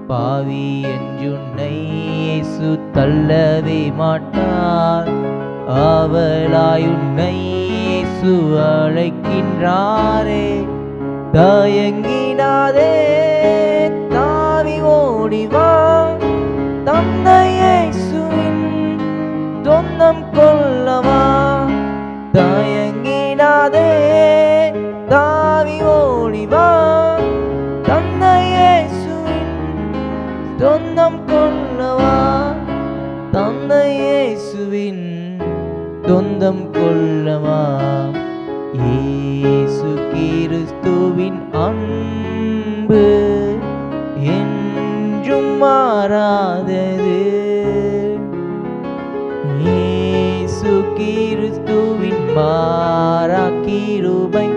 பாவி என்றுன்னை இயேசு தள்ளவே மாட்டார். ஆவலாயுன்னை இயேசு அழைக்கின்றாரே. தயங்கிடாதே, தாவி ஓடிவா, தந்தை இயேசுவின் சொந்தம் கொள்ளவா. தயங்கிடாதே, தாவி ஓடிவா, தந்தை இயேசுவின் சொந்தம் கொள்ளவா. தந்தை இயேசுவின் சொந்தம் கொள்ளவா. இயேசு கிறிஸ்துவின் அன்பு என்றும் மாறாதது. இயேசு கிறிஸ்துவின் மாறா கிருபை